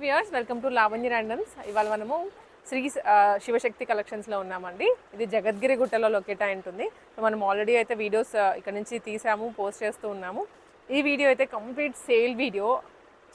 Viewers welcome to Lavanya randoms. ఇవాళ మనము శ్రీ శివశక్తి కలెక్షన్స్లో ఉన్నామండి. ఇది జగద్గిరి గుట్టలో లొకేట్ అయి ఉంటుంది. సో మనం ఆల్రెడీ అయితే వీడియోస్ ఇక్కడ నుంచి తీసాము, పోస్ట్ చేస్తూ ఉన్నాము. ఈ వీడియో అయితే కంప్లీట్ సేల్ వీడియో,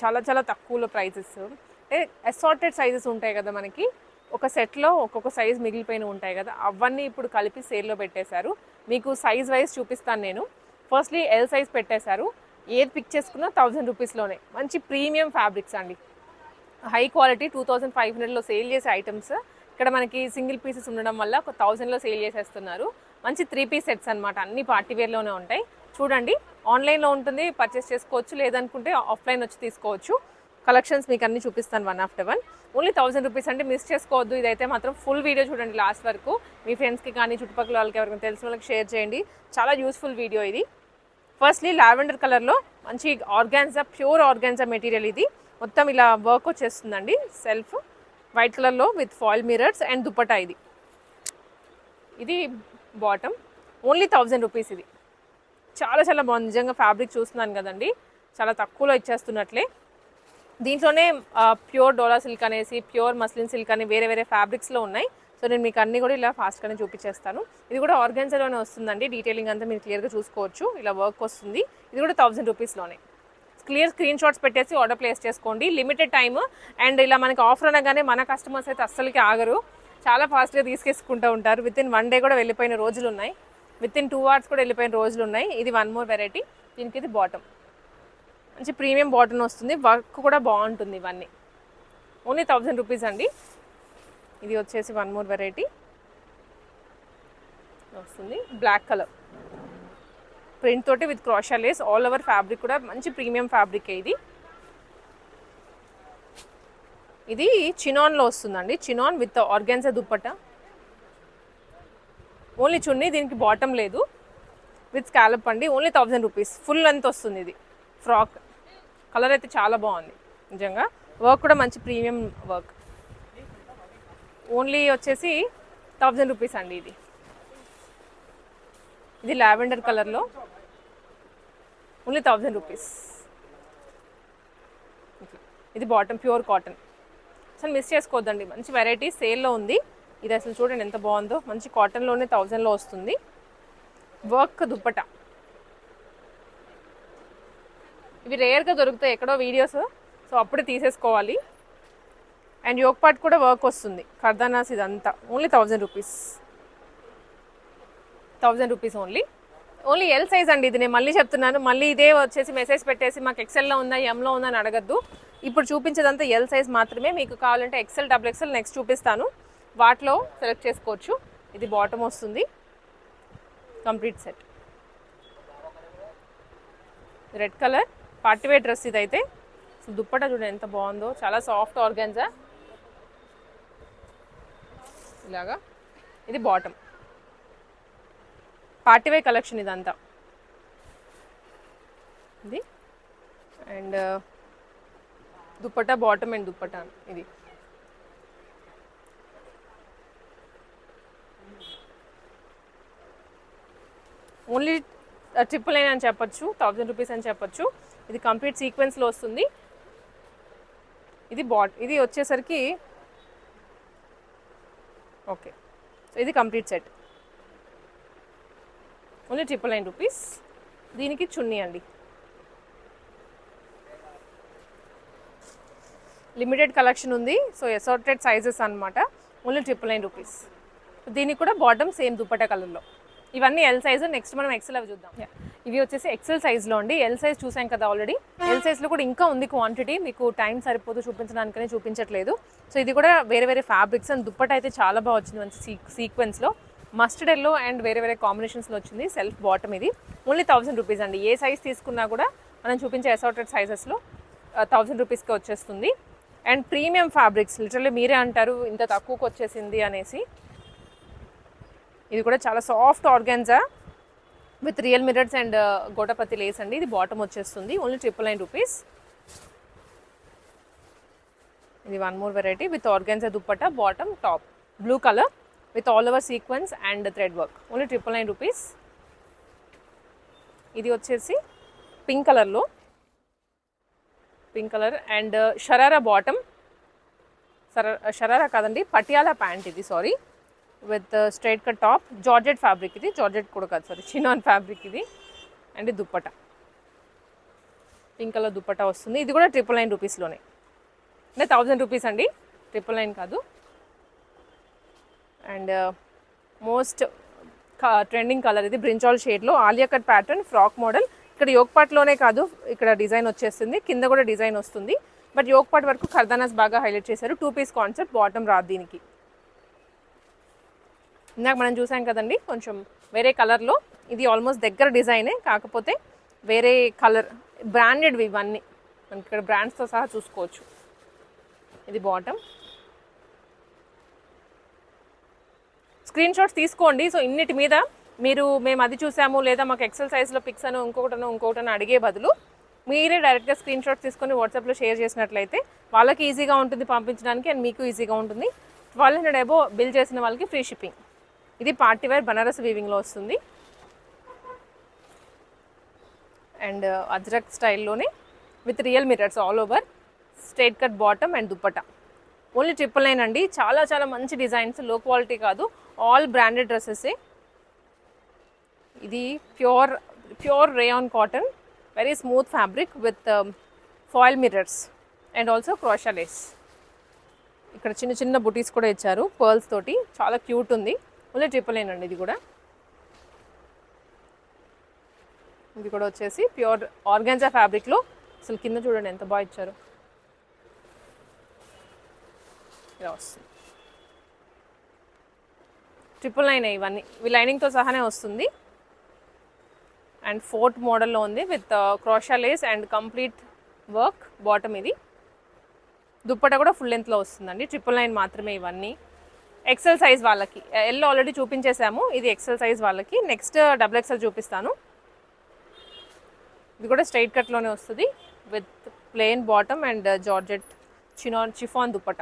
చాలా చాలా తక్కువలో ప్రైజెస్. అంటే అసార్టెడ్ సైజెస్ ఉంటాయి కదా మనకి, ఒక సెట్లో ఒక్కొక్క సైజ్ మిగిలిపోయిన ఉంటాయి కదా, అవన్నీ ఇప్పుడు కలిపి సేల్లో పెట్టేశారు. మీకు సైజ్ వైజ్ చూపిస్తాను నేను. ఫస్ట్లీ ఎల్ సైజ్ పెట్టేశారు. ఏది పిక్ చేసుకున్నా 1000 రూపీస్లోనే. మంచి ప్రీమియం ఫ్యాబ్రిక్స్ అండి, హై క్వాలిటీ. 2500లో సేల్ చేసే ఐటమ్స్ ఇక్కడ మనకి సింగిల్ పీసెస్ ఉండడం వల్ల ఒక 1000లో సేల్ చేసేస్తున్నారు. మంచి 3 పీస్ సెట్స్ అనమాట, అన్ని పార్టీవేర్లోనే ఉంటాయి. చూడండి, ఆన్లైన్లో ఉంటుంది, పర్చేస్ చేసుకోవచ్చు, లేదనుకుంటే ఆఫ్లైన్ వచ్చి తీసుకోవచ్చు. కలెక్షన్స్ మీకు అన్ని చూపిస్తాను one after one. Only 1000 rupees అంటే మిస్ చేసుకోవద్దు. ఇదైతే మాత్రం ఫుల్ వీడియో చూడండి లాస్ట్ వరకు. మీ ఫ్రెండ్స్కి కానీ చుట్టుపక్కల వాళ్ళకి ఎవరికైనా తెలిసిన వాళ్ళకి షేర్ చేయండి. చాలా యూస్ఫుల్ వీడియో ఇది. ఫస్ట్లీ లావెండర్ కలర్లో మంచి ఆర్గాన్జా, ప్యూర్ ఆర్గాన్జా మెటీరియల్. ఇది మొత్తం ఇలా వర్క్ వచ్చేస్తుందండి. సెల్ఫ్ వైట్ కలర్లో with foil mirrors and dupatta. ఇది బాటమ్. Only 1000 rupees. ఇది చాలా చాలా బాగుంది నిజంగా. ఫ్యాబ్రిక్ చూస్తున్నాను కదండి, చాలా తక్కువలో ఇచ్చేస్తున్నట్లే. దీంట్లోనే ప్యూర్ డోలా సిల్క్ అనేసి, ప్యూర్ మస్లిన్ సిల్క్ అని వేరే వేరే ఫ్యాబ్రిక్స్లో ఉన్నాయి. సో నేను మీకు అన్నీ కూడా ఇలా ఫాస్ట్గానే చూపించేస్తాను. ఇది కూడా ఆర్గాన్జాలోనే వస్తుందండి. డీటెయిలింగ్ అంతా మీరు క్లియర్గా చూసుకోవచ్చు. ఇలా వర్క్ వస్తుంది. ఇది కూడా 1000 రూపీస్లోనే. క్లియర్ స్క్రీన్ షాట్స్ పెట్టేసి ఆర్డర్ ప్లేస్ చేసుకోండి. లిమిటెడ్ టైమ్ అండ్ ఇలా మనకి ఆఫర్ అనగానే మన కస్టమర్స్ అయితే అస్సలకి ఆగరు, చాలా ఫాస్ట్గా తీసుకేసుకుంటూ ఉంటారు. వితిన్ 1 డే కూడా వెళ్ళిపోయిన రోజులు ఉన్నాయి, వితిన్ 2 hours కూడా వెళ్ళిపోయిన రోజులు ఉన్నాయి. ఇది వన్ మోర్ వెరైటీ. దీనికి ఇది బాటమ్, మంచి ప్రీమియం బాటమ్ వస్తుంది. వర్క్ కూడా బాగుంటుంది. ఇవన్నీ ఓన్లీ 1000 రూపీస్ అండి. ఇది వచ్చేసి వన్ మోర్ వెరైటీ వస్తుంది, బ్లాక్ కలర్ ప్రింట్ తోటి with crochet lace. All over fabric కూడా మంచి ప్రీమియం ఫ్యాబ్రిక్. ఇది చినాన్లో వస్తుందండి. Chinon with organza dupatta. Only చున్నీ, దీనికి బాటమ్ లేదు, విత్ స్కాలప్ అండి. Only 1000 rupees. ఫుల్ లెంత్ వస్తుంది. ఇది ఫ్రాక్. కలర్ అయితే చాలా బాగుంది నిజంగా. వర్క్ కూడా మంచి ప్రీమియం వర్క్. ఓన్లీ వచ్చేసి 1000 రూపీస్ అండి. ఇది లావెండర్ కలర్లో ఓన్లీ 1000 రూపీస్. ఇది బాటమ్, ప్యూర్ కాటన్. అసలు మిస్ చేసుకోవద్దండి, మంచి వెరైటీ సేల్లో ఉంది. ఇది అసలు చూడండి ఎంత బాగుందో. మంచి కాటన్లోనే 1000లో వస్తుంది. వర్క్ దుప్పట. ఇవి రేర్గా దొరుకుతాయి ఎక్కడో వీడియోస్, సో అప్పుడే తీసేసుకోవాలి. అండ్ యోక్ పార్ట్ కూడా వర్క్ వస్తుంది, కర్దానాస్. ఇదంతా only 1000 rupees. 1000 rupees only. Only L size అండి. ఇది నేను మళ్ళీ చెప్తున్నాను. మళ్ళీ ఇదే వచ్చేసి మెసేజ్ పెట్టేసి మాకు ఎక్సెల్లో ఉందా, ఎంలో ఉందా అని అడగద్దు. ఇప్పుడు చూపించేదంతా ఎల్ సైజ్ మాత్రమే. మీకు కావాలంటే ఎక్సెల్, డబుల్ ఎక్సెల్ నెక్స్ట్ చూపిస్తాను, వాటిలో సెలెక్ట్ చేసుకోవచ్చు. ఇది బాటమ్ వస్తుంది, complete set. Red colour party wear dress ఇదైతే. దుప్పటా చూడండి ఎంత బాగుందో, చాలా సాఫ్ట్ ఆర్గాన్జా ఇలాగా. ఇది బాటమ్, పార్టీవేర్ కలెక్షన్ ఇదంతా. ఇది and dupatta, bottom and dupatta. ఇది ఓన్లీ 999 అని చెప్పొచ్చు, 1000 రూపీస్ అని చెప్పొచ్చు. ఇది కంప్లీట్ సీక్వెన్స్లో వస్తుంది. ఇది వచ్చేసరికి ఓకే. సో ఇది కంప్లీట్ సెట్ ఓన్లీ 999 రూపీస్. దీనికి చున్నీ అండి. లిమిటెడ్ కలెక్షన్ ఉంది, సో అసార్టెడ్ సైజెస్ అనమాట. Only 999 rupees. దీనికి కూడా బాటమ్ సేమ్ దుపట్టా కలర్లో. ఇవన్నీ ఎల్ సైజు. నెక్స్ట్ మనం ఎక్సెల్ అవి చూద్దాం. ఇవి వచ్చేసి ఎక్సెల్ సైజ్లో అండి. ఎల్ సైజ్ చూసాం కదా ఆల్రెడీ. ఎల్ సైజ్లో కూడా ఇంకా ఉంది క్వాంటిటీ, మీకు టైం సరిపోదు చూపించడానికనే చూపించట్లేదు. సో ఇది కూడా వేరే వేరే ఫ్యాబ్రిక్స్ అండ్ దుప్పట అయితే చాలా బాగా వచ్చింది, మంచి సీక్వెన్స్లో మస్టర్డ్ ఎల్లో అండ్ వేరే వేరే కాంబినేషన్స్లో వచ్చింది. సెల్ఫ్ బాటమ్ ఇది. ఓన్లీ 1000 రూపీస్ అండి. ఏ సైజ్ తీసుకున్నా కూడా మనం చూపించే అసార్టెడ్ సైజెస్లో 1000 రూపీస్కి వచ్చేస్తుంది. అండ్ ప్రీమియం ఫ్యాబ్రిక్స్, లిటరల్లీ మీరే అంటారు ఇంత తక్కువకి వచ్చేసింది అనేసి. ఇది కూడా చాలా soft organza with real mirrors and gotapatti lace అండి. ఇది బాటమ్ వచ్చేస్తుంది. Only 999 rupees. ఇది one more variety with organza dupatta, bottom top blue colour with all over sequence and thread work. Only 999 rupees. ఇది వచ్చేసి పింక్ కలర్లో, pink colour and sharara bottom, sharara కాదండి Patiala pant ఇది, sorry, with straight cut top, georgette fabric ఇది, georgette కూడా కాదు sorry, chinon fabric ఇది. And dupatta pink colour dupatta వస్తుంది. ఇది కూడా 999 రూపీస్లోనే, అంటే 1000 రూపీస్ అండి, 999 కాదు. అండ్ మోస్ట్ ట్రెండింగ్ కలర్ ఇది, బ్రింజాల్ షేడ్లో Alia cut pattern frock model. ఇక్కడ యోక్ పార్ట్లోనే కాదు, ఇక్కడ డిజైన్ వచ్చేస్తుంది, కింద కూడా డిజైన్ వస్తుంది. బట్ యోక్ పార్ట్ వరకు ఖర్దానాస్ బాగా హైలైట్ చేశారు. 2 పీస్ కాన్సెప్ట్, బాటమ్ రాదు దీనికి. ఇందాక మనం చూసాం కదండి కొంచెం వేరే కలర్లో, ఇది ఆల్మోస్ట్ దగ్గర డిజైనే, కాకపోతే వేరే కలర్. బ్రాండెడ్వి ఇవన్నీ, మనకి ఇక్కడ బ్రాండ్స్తో సహా చూసుకోవచ్చు. ఇది బాటమ్. స్క్రీన్ షాట్స్ తీసుకోండి. సో ఇన్నిటి మీద మీరు మేము అది చూసాము లేదా మాకు ఎక్సెల్ సైజ్లో పిక్స్ అని ఇంకొకటనో అడిగే బదులు మీరే డైరెక్ట్గా స్క్రీన్ షాట్స్ తీసుకొని వాట్సాప్లో షేర్ చేసినట్లయితే వాళ్ళకి ఈజీగా ఉంటుంది పంపించడానికి అండ్ మీకు ఈజీగా ఉంటుంది. 1200 అబో బిల్ చేసిన వాళ్ళకి ఫ్రీ షిప్పింగ్. ఇది పార్టీ వేర్ బనారస్ వీవింగ్లో వస్తుంది అండ్ అజ్రక్ స్టైల్లోనే with real mirrors all over, straight cut bottom and dupatta. Only 999 అండి. చాలా చాలా మంచి డిజైన్స్, లో క్వాలిటీ కాదు, ఆల్ బ్రాండెడ్ డ్రెస్సెసే. ఇది pure rayon cotton, very smooth fabric with foil mirrors and also crochet lace. ఇక్కడ చిన్న చిన్న బుటీస్ కూడా ఇచ్చారు పర్ల్స్ తోటి, చాలా క్యూట్ ఉంది. ఓన్లీ 999 అండి. ఇది కూడా వచ్చేసి ప్యూర్ ఆర్గాన్జా ఫ్యాబ్రిక్లో, అసలు కింద చూడండి ఎంత బాగా ఇచ్చారు. ఇలా వస్తుంది 999 ఇవన్నీ, ఇవి లైనింగ్తో సహానే వస్తుంది. అండ్ ఫోర్ట్ మోడల్లో ఉంది with crochet lace and complete work bottom. ఇది దుప్పట కూడా ఫుల్ లెంత్లో వస్తుందండి. 999 మాత్రమే ఇవన్నీ. ఎక్సెల్ సైజ్ వాళ్ళకి, ఎల్ ఆల్రెడీ చూపించేసాము, ఇది ఎక్సెల్ సైజ్ వాళ్ళకి. నెక్స్ట్ XXL చూపిస్తాను. ఇది కూడా స్ట్రైట్ కట్లోనే వస్తుంది with plain bottom and georgette chiffon dupatta.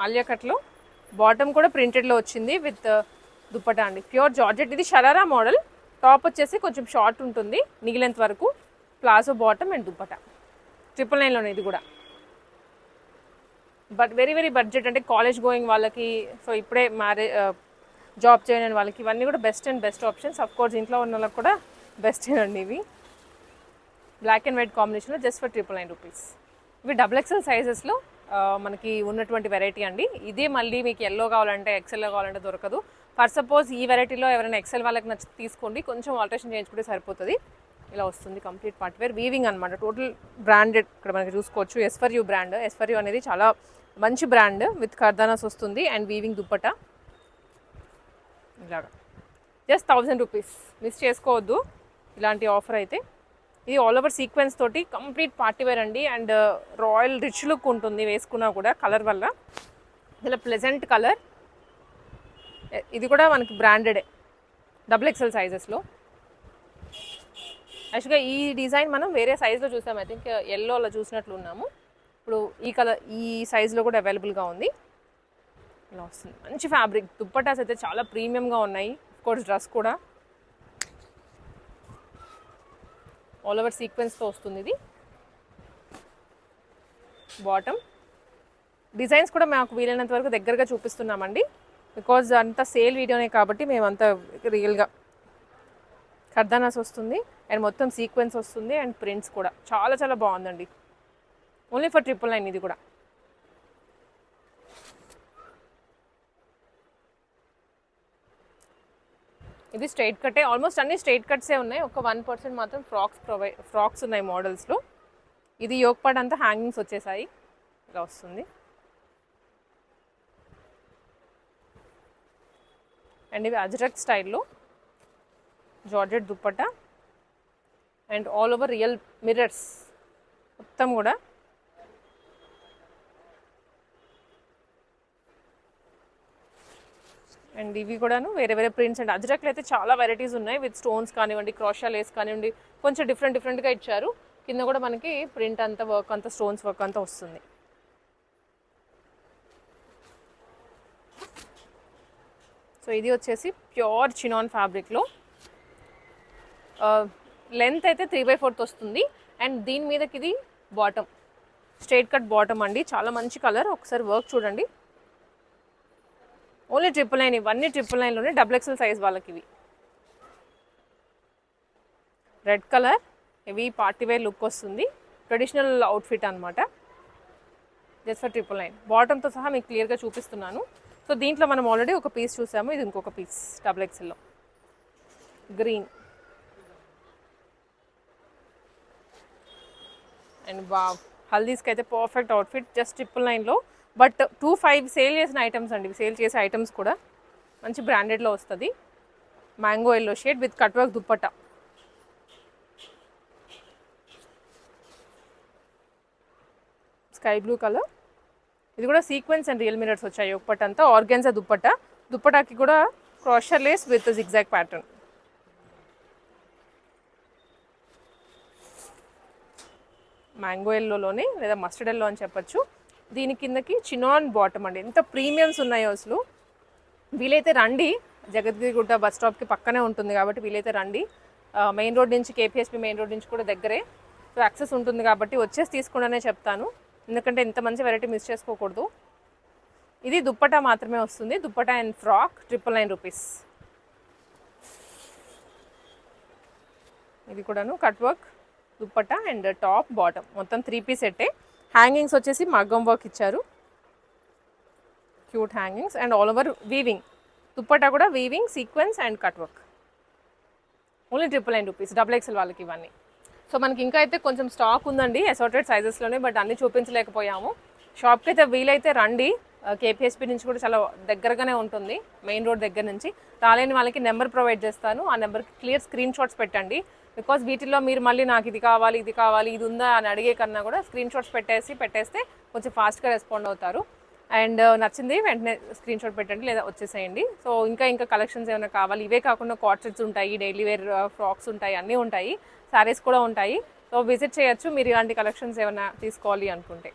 Alia కట్లో బాటమ్ కూడా ప్రింటెడ్లో వచ్చింది విత్ దుప్పట అండి, ప్యూర్ జార్జెట్. ఇది షరారా మోడల్, టాప్ వచ్చేసి కొంచెం షార్ట్ ఉంటుంది నీ లెంత్ వరకు, ప్లాజో బాటమ్ అండ్ దుప్పట. 999లోనే ఇది కూడా. బట్ వెరీ వెరీ బడ్జెట్, అంటే కాలేజ్ గోయింగ్ వాళ్ళకి, సో ఇప్పుడే జాబ్ చేయని వాళ్ళకి ఇవన్నీ కూడా best and best options. Of course ఇంట్లో ఉన్న వాళ్ళకి కూడా బెస్ట్ అండి ఇవి. బ్లాక్ అండ్ వైట్ కాంబినేషన్లో జస్ట్ ఫర్ 999 రూపీస్. ఇవి XXL సైజెస్లో మనకి ఉన్నటువంటి వెరైటీ అండి. ఇదే మళ్ళీ మీకు ఎల్లో కావాలంటే ఎక్సెల్లో కావాలంటే దొరకదు. ఫర్ సపోజ్ ఈ వెరైటీలో ఎవరైనా ఎక్సెల్ వాళ్ళకి నచ్చి తీసుకోండి, కొంచెం ఆల్టరేషన్ చేయించుకుంటే సరిపోతుంది. ఇలా వస్తుంది కంప్లీట్ పార్టీ వేర్ వీవింగ్ అనమాట, టోటల్ బ్రాండెడ్. ఇక్కడ మనకి చూసుకోవచ్చు S4U బ్రాండ్. S4U అనేది చాలా మంచి బ్రాండ్ విత్ ఖర్దానాస్ వస్తుంది అండ్ వీవింగ్ దుప్పట. ఇలాగా జస్ట్ 1000 రూపీస్, మిస్ చేసుకోవద్దు ఇలాంటి ఆఫర్ అయితే. ఇది ఆల్ ఓవర్ సీక్వెన్స్ తోటి కంప్లీట్ పార్టీ వేర్ అండి అండ్ రాయల్ రిచ్ లుక్ ఉంటుంది వేసుకున్నా కూడా, కలర్ వల్ల ఇలా ప్లెజెంట్ కలర్. ఇది కూడా మనకి బ్రాండెడే XXL సైజెస్లో. యాక్చువల్గా ఈ డిజైన్ మనం వేరే సైజులో చూసాం, ఐ థింక్ ఎల్లో అలా చూసినట్లు ఉన్నాము. ఇప్పుడు ఈ కలర్ ఈ సైజులో కూడా అవైలబుల్గా ఉంది. ఇలా వస్తుంది మంచి ఫ్యాబ్రిక్. దుప్పటాస్ అయితే చాలా ప్రీమియంగా ఉన్నాయి. కోర్స్ డ్రెస్ కూడా ఆల్ ఓవర్ సీక్వెన్స్తో వస్తుంది. ఇది బాటమ్. డిజైన్స్ కూడా మాకు వీలైనంత వరకు దగ్గరగా చూపిస్తున్నామండి, బికాజ్ అంతా సేల్ వీడియోనే కాబట్టి మేమంతా రియల్గా. ఖర్దానాస్ వస్తుంది అండ్ మొత్తం సీక్వెన్స్ వస్తుంది అండ్ ప్రింట్స్ కూడా చాలా చాలా బాగుందండి. ఓన్లీ ఫర్ 999 ఇది కూడా. ఇది స్ట్రైట్ కట్టే, ఆల్మోస్ట్ అన్ని స్ట్రైట్ కట్సే ఉన్నాయి. ఒక 1% మాత్రం ఫ్రాక్స్ ఉన్నాయి మోడల్స్లో. ఇది యోక్ పార్ట్ అంతా హ్యాంగింగ్స్ వచ్చేసాయి, ఇలా వస్తుంది. అండ్ ఇవి అజ్రక్ స్టైల్లో georgette dupatta and all over real mirrors మొత్తం కూడా. అండ్ ఇవి కూడాను వేరే వేరే ప్రింట్స్. అండ్ అజ్రక్లో అయితే చాలా వెరైటీస్ ఉన్నాయి, విత్ స్టోన్స్ కానివ్వండి, క్రోషా లేస్ కానివ్వండి, కొంచెం డిఫరెంట్గా ఇచ్చారు. కింద కూడా మనకి ప్రింట్ అంతా వర్క్ అంతా స్టోన్స్ వర్క్ అంతా వస్తుంది. సో ఇది వచ్చేసి ప్యూర్ చినాన్ ఫ్యాబ్రిక్లో, లెంత్ అయితే 3/4 వస్తుంది. అండ్ దీని మీదకి ఇది బాటమ్, స్ట్రైట్ కట్ బాటమ్ అండి. చాలా మంచి కలర్, ఒకసారి వర్క్ చూడండి. ఓన్లీ 999, ఇవన్నీ 999లోనే, XXL సైజ్ వాళ్ళకి ఇవి. రెడ్ కలర్, ఇవి పార్టీ వేర్ లుక్ వస్తుంది, ట్రెడిషనల్ అవుట్ఫిట్ అనమాట. జస్ట్ ఫర్ 999, బాటమ్తో సహా మీకు క్లియర్గా చూపిస్తున్నాను. సో దీంట్లో మనం ఆల్రెడీ ఒక పీస్ చూసాము, ఇది ఇంకొక పీస్ XXLలో గ్రీన్. అండ్ వావ్, హల్దీస్కి అయితే పర్ఫెక్ట్ అవుట్ఫిట్, జస్ట్ 999లో. బట్ 25 సేల్ చేసిన ఐటమ్స్ అండి, సేల్ చేసే ఐటమ్స్ కూడా మంచి బ్రాండెడ్లో వస్తుంది. Mango yellow shade with cut work dupatta. Sky blue colour, ఇది కూడా సీక్వెన్స్ అండ్ రియల్ మిరర్స్ వచ్చాయి. ఒకపట్ అంతా ఆర్గాన్జా దుప్పట్టా, దుప్పటాకి కూడా crochet lace with zigzag pattern. Mango ఎల్లోలోనే లేదా మస్టర్డ్ ఎల్లో అని చెప్పచ్చు. దీని కిందకి చినాన్ బాటమ్ అండి, ఎంత ప్రీమియమ్స్ ఉన్నాయో అసలు. వీలైతే రండి, జగద్గిరిగుట్ట బస్ స్టాప్కి పక్కనే ఉంటుంది కాబట్టి వీలైతే రండి. మెయిన్ రోడ్ నుంచి, కేపీఎస్పీ మెయిన్ రోడ్ నుంచి కూడా దగ్గరే, సో యాక్సెస్ ఉంటుంది కాబట్టి వచ్చేసి తీసుకుండానే చెప్తాను, ఎందుకంటే ఇంత మంచి వెరైటీ మిస్ చేసుకోకూడదు. ఇది దుప్పటా మాత్రమే వస్తుంది, దుప్పటా అండ్ ఫ్రాక్ 999 రూపీస్. ఇది కూడాను cut work dupatta and top bottom మొత్తం 3 పీస్ సెట్టే. హ్యాంగింగ్స్ వచ్చేసి మగ్గం వర్క్ ఇచ్చారు, cute hangings and all over weaving. Dupatta కూడా weaving, sequence and cut work. Only 999 rupees, XXL వాళ్ళకి ఇవన్నీ. సో మనకి ఇంకా అయితే కొంచెం స్టాక్ ఉందండి అసార్టెడ్ సైజెస్లోనే, బట్ అన్నీ చూపించలేకపోయాము. షాప్కి అయితే వీలైతే రండి, కేపీఎస్పీ నుంచి కూడా చాలా దగ్గరగానే ఉంటుంది, మెయిన్ రోడ్ దగ్గర నుంచి. రాలేని వాళ్ళకి నెంబర్ ప్రొవైడ్ చేస్తాను, ఆ నెంబర్కి క్లియర్ స్క్రీన్ షాట్స్ పెట్టండి. బికాస్ వీటిల్లో మీరు మళ్ళీ నాకు ఇది కావాలి, ఇది ఉందా అని అడిగే కన్నా కూడా స్క్రీన్ షాట్స్ పెట్టేస్తే కొంచెం ఫాస్ట్గా రెస్పాండ్ అవుతారు. అండ్ నచ్చింది వెంటనే స్క్రీన్ షాట్ పెట్టండి లేదా వచ్చేసేయండి. సో ఇంకా కలెక్షన్స్ ఏమైనా కావాలి, ఇవే కాకుండా కార్డ్ సెట్స్ ఉంటాయి, డైలీ వేర్ ఫ్రాక్స్ ఉంటాయి, అన్నీ ఉంటాయి, శారీస్ కూడా ఉంటాయి. సో విజిట్ చేయొచ్చు మీరు ఇలాంటి కలెక్షన్స్ ఏమైనా తీసుకోవాలి అనుకుంటే.